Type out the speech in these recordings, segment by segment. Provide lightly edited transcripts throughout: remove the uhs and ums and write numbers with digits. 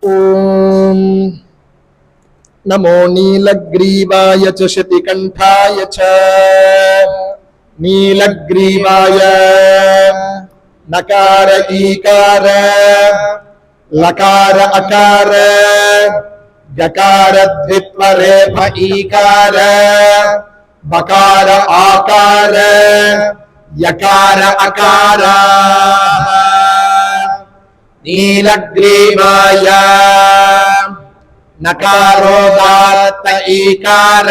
ओम नमो नीलग्रीवाय च शतिकंठाय च नीलग्रीवाय नकार ईकार लकार अकार गकार द्वित्व रेफ ईकार बकार आकार यकार अकार नीलग्रीवाय नकारोदात्त ईकार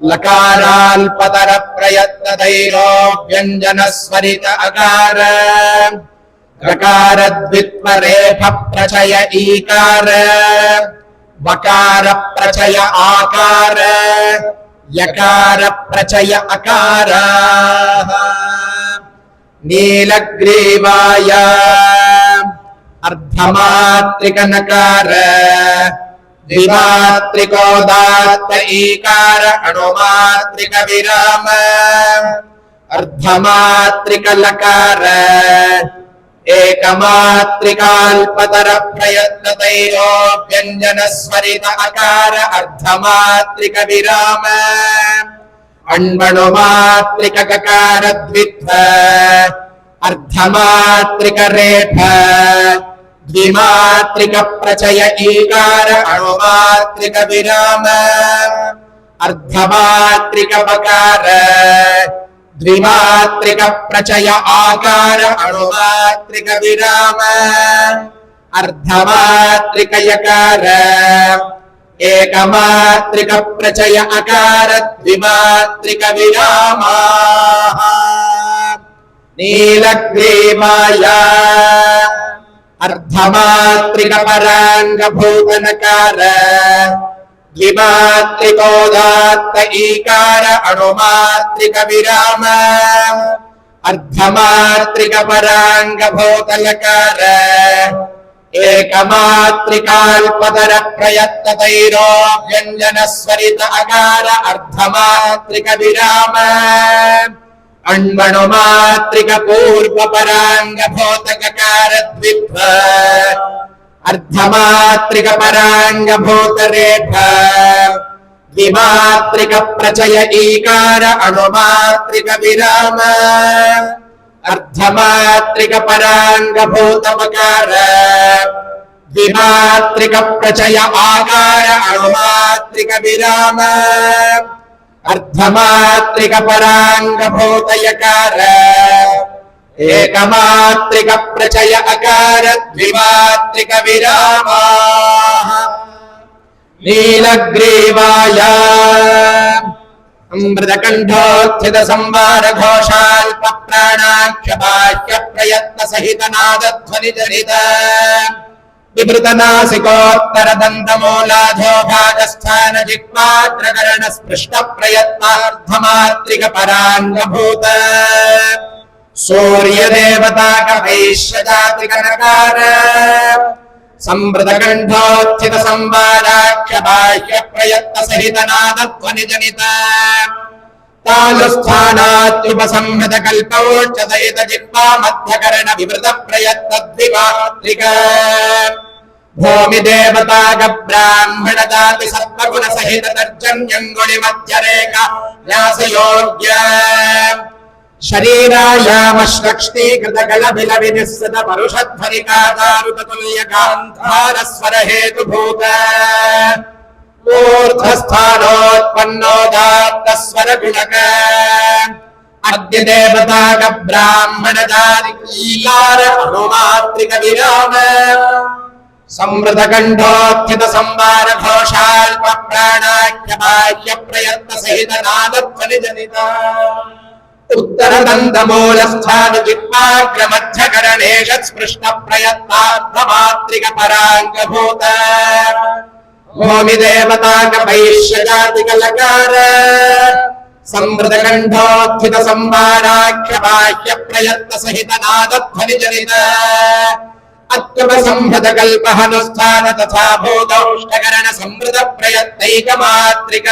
लकाराल्पतर प्रयत्न दैरो व्यंजन स्वरित अकार गकार द्वित्व रेफ प्रचय ईकार वकार प्रचय आकार यकार प्रचय अकार नीलग्रीवाय अर्धमात्रिक नकार द्विमात्रिकोदात्त ईकार अणुमात्रिक विराम अर्धमात्रिक लकार एकमात्रिकाल्पतर प्रयत्न तैरो व्यंजन स्वरित अकार अर्धमात्रिक विराम अण्वणुमात्रिक गकार द्वित्व अर्धमात्रिक रेफ द्विमात्रिक प्रचय ईकार अणुमात्रिक विराम अर्धमात्रिक बकार द्विमात्रिक प्रचय आकार अणुमात्रिक विराम अर्धमात्रिक यकार एकमात्रिक प्रचय अकार द्विमात्रिक विराम नीलग्रीवाय अर्धमात्रिक परांग भूतनकार द्विमात्रिकोदात्त ईकार अणुमात्रिक विराम अर्धमात्रिक परांग भूतलकार एकमात्रिकाल्पतर प्रयत्न तैरो व्यंजन स्वरित अकार अर्धमात्रिक विराम अण्वणुमात्रिक पूर्व परांग भूतकार द्वित्व अर्धमात्रिक परांग भूत रेफ द्विमात्रिक प्रचय ईकार अणुमात्रिक विराम अर्धमात्रिक परांग भूत बकार द्विमात्रिक प्रचय आकार अणुमात्रिक विराम अर्धमात्रिक परांग भूत यकार एकमात्रिक प्रचय अकार द्विमात्रिक विराम नीलग्रीवाय अमृतकंठोत्थित संवार घोषाल्प प्राणाख्य बाह्य प्रयत्न सहित नाद ध्वनि जनित विभृत नासिकोत्तर दंत मूलाधो भागस्थान जिह्वाग्रकरण स्पृष्ट प्रयत्नार्धमात्रिक परांग भूत सूर्य देवता का वैश्य जाति नकार संवृतकंठोत्थित संवाराख्य बाह्य प्रयत्न सहित नाद ध्वनि जनित तालुस्थानात्युपसंहृत कल्पौच्चदयित जिह्वा मध्यकरण विवृत प्रयत्न द्विमात्रिक भूमि देवता ब्राह्मण जाति सत्वगुण सहित तर्जन्यंगुणि मध्य रेखा व्यास योग्य शरीरायामश्लक्ष्णीकृत गलभिल विनिस्सृत परुषध्वनिकादारुततुल्य गान्धार स्वर हेतुभूत ऊर्ध्वस्थानोत्पन्नोदात्त स्वर गुणक अद्य देवता ब्राह्मण जातिकार अणुमात्रिक विराम संवृतकंठोत्थित संवार घोषाल्प प्राणाख्य बाह्य प्रयत्न सहित नाद ध्वनि जनित उत्तर दंत मूलस्थान जिह्वाग्र मध्यकरणेश स्पृष्ट प्रयत्नार्धमात्रिक परांग भूत भूमि देवता वैश्य जाति लकार संवृतकंठोत्थित संवाराख्य बाह्य प्रयत्न सहित नाद ध्वनि जनित अत्युपसंहृत कल्पहनुस्थान तथा भूतौष्टकरण संवृत प्रयत्नैकमात्रिक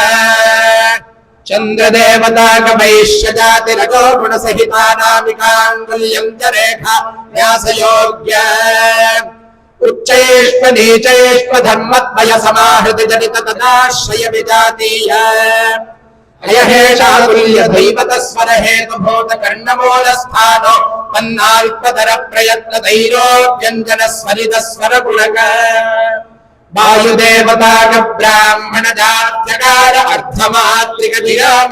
चंद्र देवता वैश्य जाति रजो गुण सहितानामिकांगुल्यं च रेखा व्यास योग्य उच्चैष्व नीचैष्व धर्मद्वय समाहृति जनित तदाश्रय विजातीय हयहेशातुल्य दैवत स्वर हेतु भूत कर्णमूलस्थानो पन्नाल्पतर प्रयत्न दैरो व्यञ्जन स्वरित स्वर गुणक वायुदेवता ब्राह्मण जात्यकार अर्थमात्रिक विराम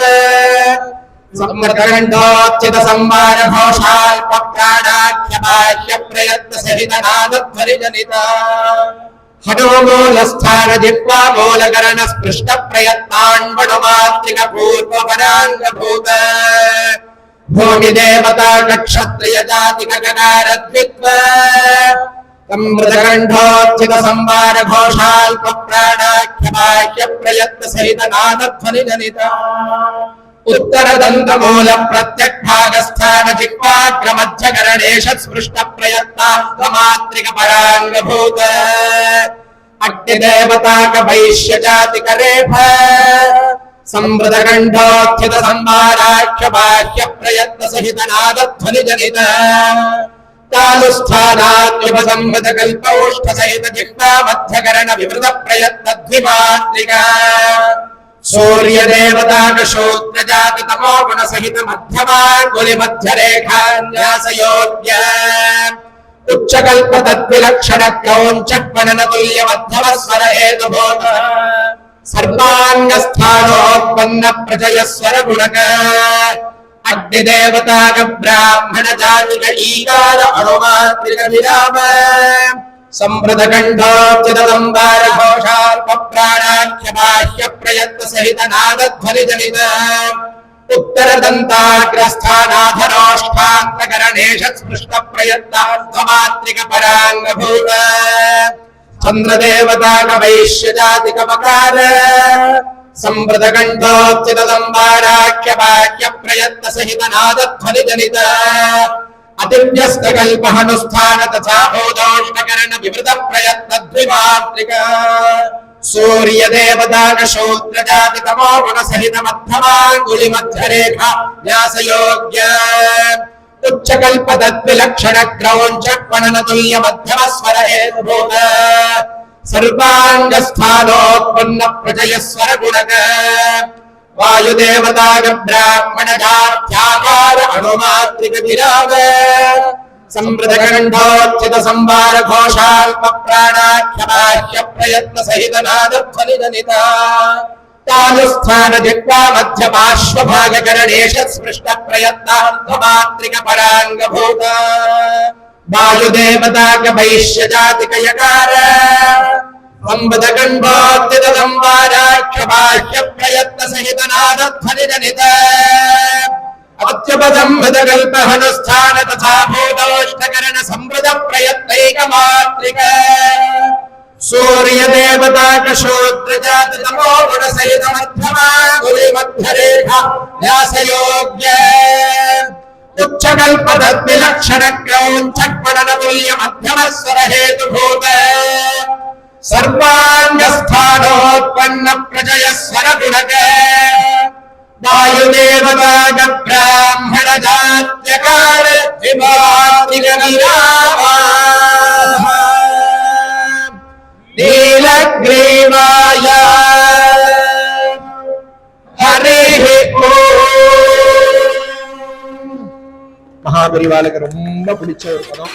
सम्मृतकण्ठोच्चित संवार घोषाल्प प्राणाख्य बाह्य प्रयत्न सहित नादध्वनि जनिता हडोमूलस्थान जिह्वा मूलकरण स्पृष्ट प्रयत्नान्वणुमात्रिक पूर्वपराङ्ग भूत भूमिदेवता क्षत्रिय जातिक गकार द्वित्व सम्मृतकण्ठोच्चित संवार घोषाल्प प्राणाख्य बाह्य प्रयत्न सहित नादध्वनि जनिता उत्तर दंत मूल प्रत्यक भागस्थान जिह्वाग्र मध्य करणेश स्पृष्ट प्रयत्नात्मात्रिक परांग भूत अग्नि देवता क वैश्य जाति करेफ संवृत कंठोत्थित संवाराख्य बाह्य प्रयत्न सहित नादध्वनि जनित तालुस्थानात्युपसंवृत कल्पौष्ठ सहित जिह्वा मध्य करण विवृत प्रयत्न द्विमात्रिका सूर्य देवता शूद्र जाति तमो गुण सहित मध्यमांगुलि मध्य रेखा न्यास योग्य उच्च कल्प तद्विलक्षण क्रौंचक मनन तुल्य मध्यम स्वर हेतु भूत सर्वांग स्थानोत्पन्न प्रजय स्वर गुणक अग्नि देवता ब्राह्मण जातिक ईकार अणुमात्रिक विराम संवृत कंठोच्चित संवार घोषाल्प प्राणाख्य बाह्य प्रयत्न सहित नादध्वनि जनित उत्तर दंताग्रस्थानाधरोष्ठांत करणेश स्पृष्ट प्रयत्नार्थमात्रिक परांग भूत चंद्र देवता क वैश्य जातिक मकार संवृत कंठोच्चित संवाराख्य बाह्य प्रयत्न सहित नादध्वनि जनित अतिव्यस्त कल्पहनुस्थान तथा भूतोष्णकरण विवृत प्रयत्न द्विमात्रिक सूर्य देवता शूद्र जाति तमो गुण सहित मध्यमांगुलि मध्य रेखा व्यास योग्य उच्च कल्प तद्विलक्षण क्रौंचक मनन तुल्य मध्यम स्वर हेतु भूत सर्वांग स्थानोत्पन्न प्रजय स्वर गुणक वायुदेवता ब्राह्मण जात्याकार अणुमात्रिक विराम संवृत कंठोच्चित संवार घोषाल्प प्राणाख्य बाह्य प्रयत्न सहित नादध्वनि जनिता तालुस्थान जिह्वा मध्य पार्श्व भाग करणेश स्पृष्ट प्रयत्नार्थमात्रिक परांग भूत वायुदेवता वैश्य जातिक यकार संवृत कंठोच्चित संवाराख्य बाह्य प्रयत्न सहित नादध्वनि जनित अत्युपसंवृत कल्पहनुस्थान तथा भूतोष्णकरण संवृत प्रयत्नैकमात्रिक सूर्य देवता शूद्र जाति तमो गुण सहित मध्यमांगुलि मध्य रेखा व्यास योग्य उच्च कल्प तद्विलक्षण क्रौंचक मनन तुल्य मध्यम स्वर हेतु भूत सर्वांग स्थानोत्पन्न प्रजय स्वर गुणक वायुदेवता ब्राह्मण जात्यकार विमात्रिक विराम नीलग्रीवाय हरिः ओम. மகாபெரிவாளுக்கு ரொம்ப பிடிச்ச ஒரு படம்.